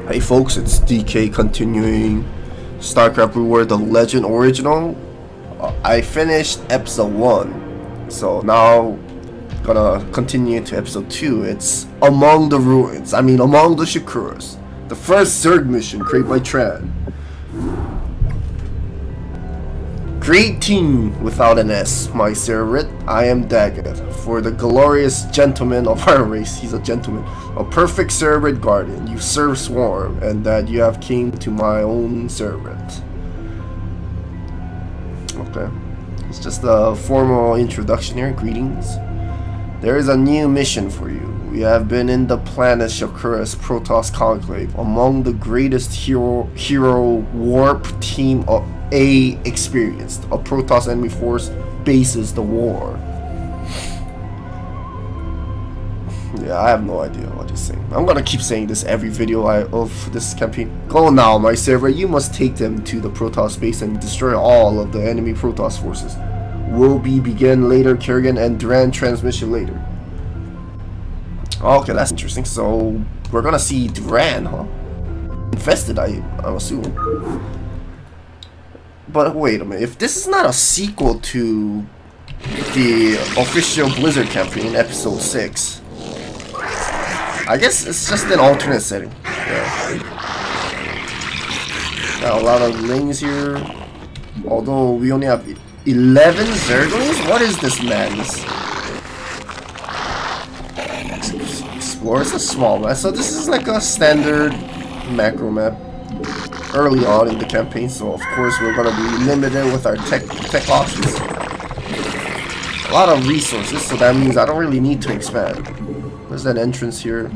Hey folks, it's DK continuing StarCraft Reward the Legend Original. I finished episode 1, so now gonna continue to episode 2. It's Among the Ruins, among the Shakuras. The first Zerg mission created by Tran. Great team without an S, my Cerebrate. I am Daggoth. For the glorious gentleman of our race, he's a gentleman, a perfect Cerebrate guardian. You serve Swarm, and that you have came to my own Cerebrate. Okay, it's just a formal introduction here. Greetings. There is a new mission for you. We have been in the planet Shakuras Protoss Conclave, among the greatest hero warp team of experienced. A Protoss enemy force bases the war. Yeah, I have no idea what he's saying. I'm gonna keep saying this every video of this campaign. Go now, my Cerebrate. You must take them to the Protoss base and destroy all of the enemy Protoss forces. Will be begin later. Kerrigan and Duran transmission later. Okay, that's interesting. So we're gonna see Duran, huh? Infested, I'm assuming. But wait a minute, if this is not a sequel to the official Blizzard campaign, episode 6, I guess it's just an alternate setting. Yeah. Got a lot of lanes here, although we only have 11 Zerglings? What is this madness? Explore, it's a small map, so this is like a standard macro map. Early on in the campaign, so of course we're gonna be limited with our tech options. A lot of resources, so that means I don't really need to expand. There's an entrance here,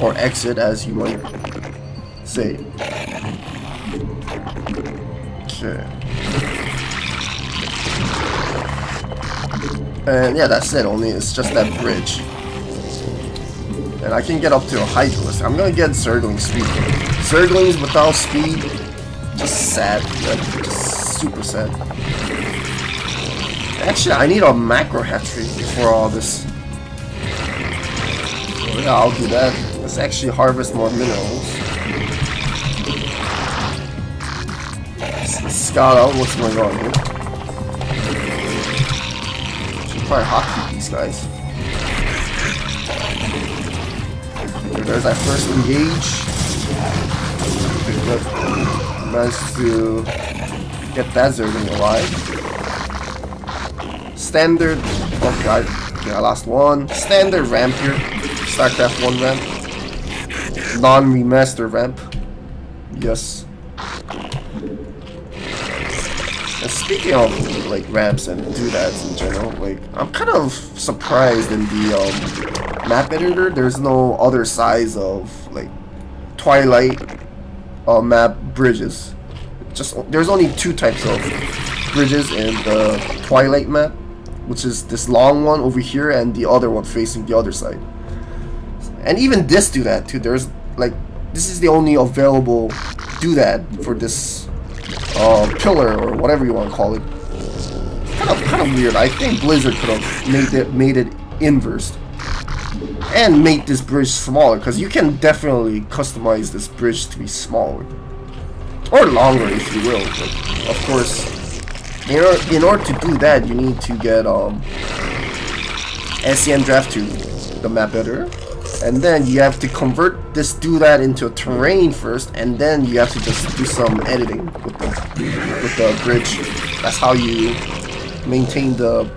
or exit as you might say. Okay. And yeah, that's it, only it's just that bridge. And I can get up to a Hydralisk. I'm gonna get Zergling speed. Zerglings without speed, just sad. Just super sad. Actually, I need a macro hatchery before all this. So yeah, I'll do that. Let's actually harvest more minerals. Let's scout out what's going on here. Should probably hotkey these guys. There's our first engage. Managed to get that Zergling alive. Standard. Okay, I lost one. Standard ramp here. StarCraft 1 ramp. Non-remaster ramp. Yes. And speaking of like ramps and doodads in general, like I'm kind of surprised in the map editor. There's no other size of like Twilight map bridges. There's only 2 types of bridges in the Twilight map, which is this long one over here and the other one facing the other side. And even this doodad too. There's like this is the only available doodad for this pillar or whatever you want to call it. Kind of weird. I think Blizzard could have made it inversed. And make this bridge smaller, because you can definitely customize this bridge to be smaller. Or longer, if you will. But of course, in order to do that, you need to get SCM draft to the map editor. And then you have to convert this doodad into a terrain first, and then you have to just do some editing with the bridge. That's how you maintain the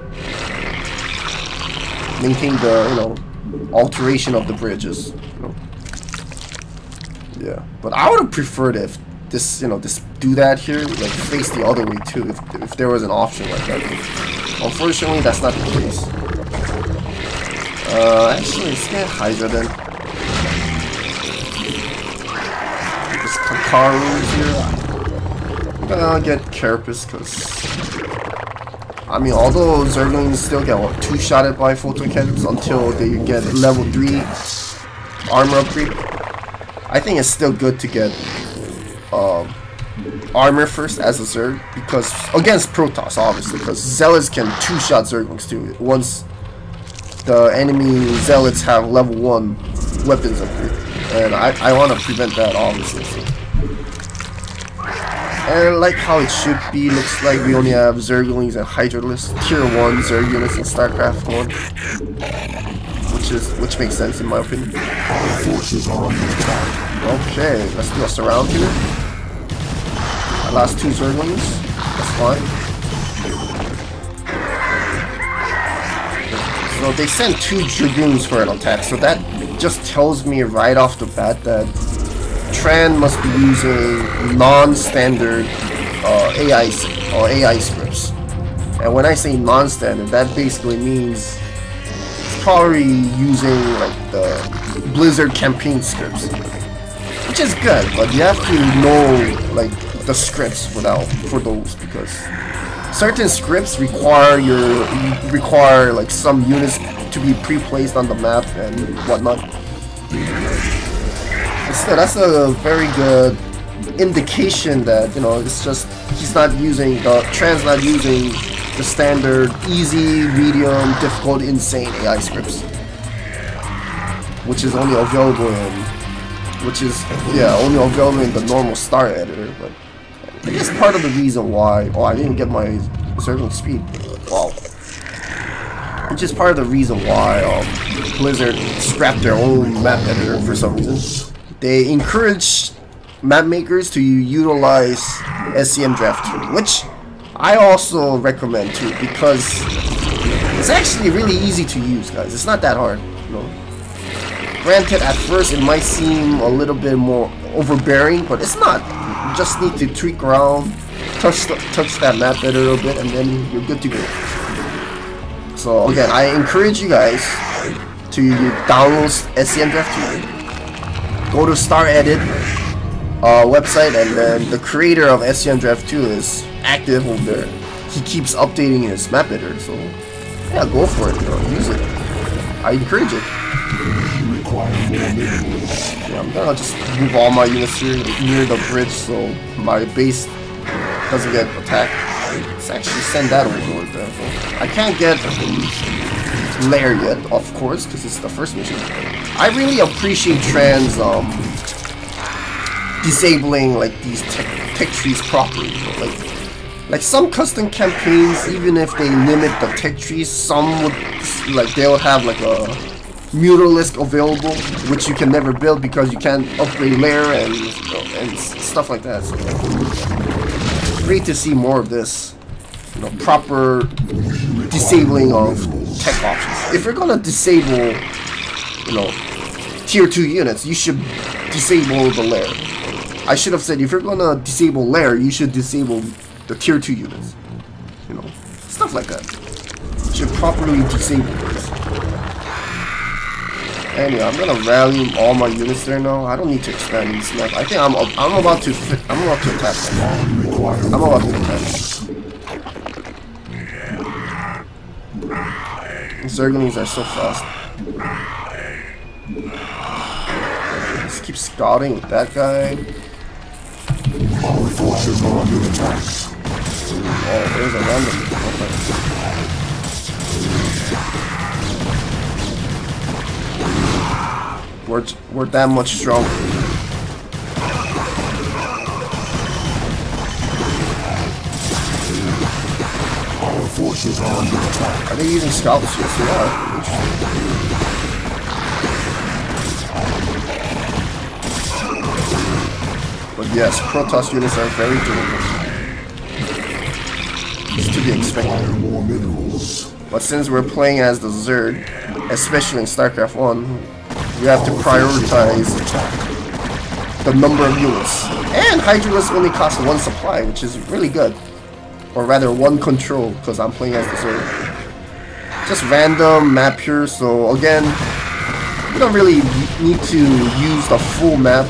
alteration of the bridges, Yeah, but I would have preferred if this, this doodad here, like face the other way too, if there was an option like that. Unfortunately, that's not the case. Actually, let's get Hydra then. This Kakaro's here. I'm gonna get Carapace because although Zerglings still get 2-shotted by photon cannons until they get level 3 armor upgrade, I think it's still good to get armor first as a Zerg, because against Protoss, obviously, because Zealots can 2-shot Zerglings too. Once the enemy Zealots have level 1 weapons upgrade, and I want to prevent that, obviously. So. And like how it should be, looks like we only have Zerglings and Hydralisks, tier 1 Zerg units in StarCraft 1, which makes sense in my opinion. Okay, let's do a surround here. My last 2 Zerglings, that's fine. So they sent 2 Dragoons for an attack, so that just tells me right off the bat that Tran must be using non-standard AI scripts. And when I say non-standard, that basically means it's probably using like the Blizzard campaign scripts, which is good, but you have to know like the scripts for those, because certain scripts require like some units to be pre-placed on the map and whatnot. So that's a very good indication that, you know, it's just Tran's not using the standard easy, medium, difficult, insane AI scripts, which is only available in the normal star editor. But I guess part of the reason why I didn't get my Zergling speed. Wow. Which is part of the reason why Blizzard scrapped their own map editor for some reason. They encourage map makers to utilize SCM Draft 2, which I also recommend too, because it's actually really easy to use, guys. It's not that hard, you know. Granted, at first it might seem a little bit more overbearing, but it's not. You just need to tweak around, touch that map editor a bit, and then you're good to go. So again, I encourage you guys to download SCM Draft 2. Go to StarEdit website, and then the creator of SCM Draft 2 is active over there. He keeps updating his map editor, so yeah, go for it, you know, use it. I encourage it. Yeah, I'm gonna just move all my units here near the bridge so my base doesn't get attacked. Let's actually send that overlord there. I can't get Lair yet, of course, because it's the first mission. I really appreciate Tran's disabling like these tech trees properly. You know? Like some custom campaigns, even if they limit the tech trees, some would they'll have like a Mutalisk available, which you can never build because you can't upgrade Lair and stuff like that. So, great to see more of this, you know, proper disabling of tech options. If you're gonna disable, you know, tier 2 units, you should disable the Lair. I should have said, if you're gonna disable Lair, you should disable the tier 2 units. You know, stuff like that. You should properly disable those. Anyway, I'm gonna rally all my units there now. I don't need to expand this map. I think I'm about to attack them. I'm about to attack them. Zerglings are so fast. Let's keep scouting with that guy. Our forces are under attack. Oh, there's a random. Okay. We're that much stronger. Our forces are under attack. Are they using scouts? Yes, they are. But yes, Protoss units are very durable. It's to be expected. More minerals. But since we're playing as the Zerg, especially in StarCraft 1, we have to prioritize the number of units. And Hydralisks only cost 1 supply, which is really good. Or rather 1 control, because I'm playing as the Zerg. Just random map here, so again, you don't really need to use the full map.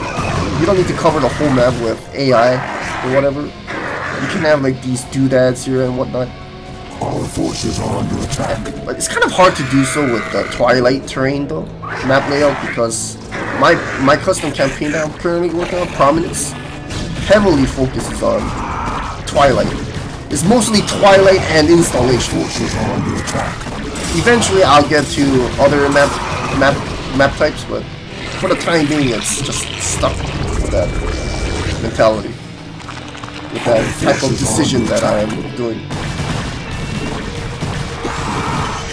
You don't need to cover the whole map with AI or whatever. You can have like these doodads here and whatnot. Our forces are under attack. But it's kind of hard to do so with the Twilight terrain though, map layout, because my custom campaign that I'm currently working on, Prominence, heavily focuses on Twilight. It's mostly Twilight and installation. Forces are under attack. Eventually I'll get to other map types, but for the time being, it's just stuck with that mentality, with that type of decision that I am doing.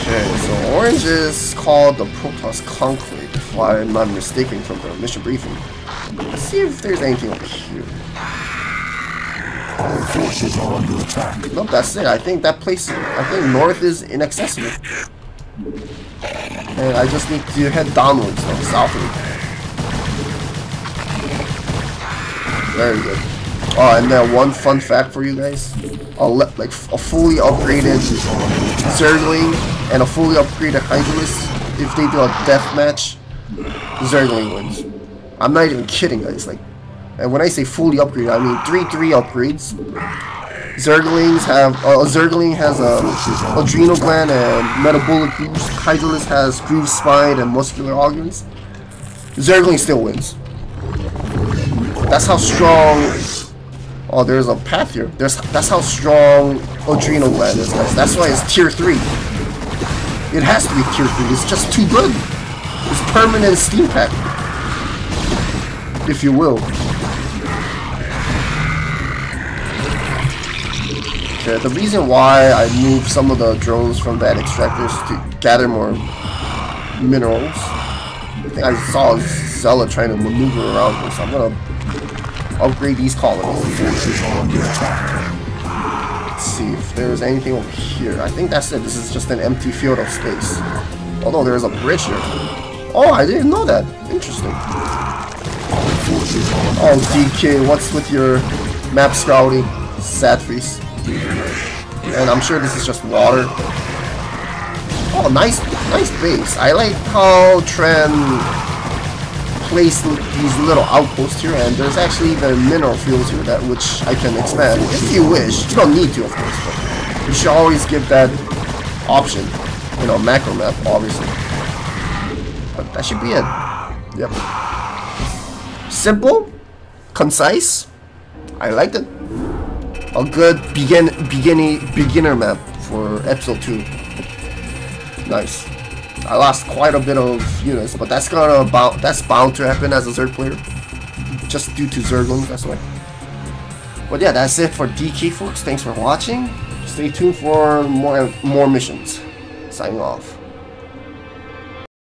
Okay, so orange is called the Protoss Conclave, if I'm not mistaken from the mission briefing. Let's see if there's anything over here. Our forces are under attack. Nope, that's it. I think that place, I think north is inaccessible. And I just need to head downwards, like southward. Very good. Oh, and then one fun fact for you guys. Like a fully upgraded Zergling and a fully upgraded Hydralisk, if they do a death match, Zergling wins. I'm not even kidding, guys. Like, and when I say fully upgraded, I mean 3 upgrades. Zergling has a adrenal gland and metabolic boost. Hydralisk has groove spine and muscular organs. Zergling still wins. That's how strong. Oh, there's a path here. That's how strong adrenal gland is, guys. That's why it's tier 3. It has to be tier 3. It's just too good. It's permanent steam pack, if you will. Okay, the reason why I moved some of the drones from bad extractors to gather more minerals. I think I saw Zella trying to maneuver around here, so I'm gonna upgrade these colonies. Let's see if there's anything over here. I think that's it. This is just an empty field of space. Although there's a bridge here. Oh, I didn't know that. Interesting. Oh, DK, what's with your map scouting? Sad face. And I'm sure this is just water. Oh, nice base. I like how Tran placed these little outposts here, and there's actually even mineral fields here that which I can expand if you wish. You don't need to, of course, but you should always give that option. You know, macro map, obviously. But that should be it. Yep. Simple, concise. I liked it. A good beginner map for episode 2. Nice. I lost quite a bit of units, but that's bound to happen as a Zerg player, just due to Zerglings. That's why. But yeah, that's it for DK, folks. Thanks for watching. Stay tuned for more missions. Signing off.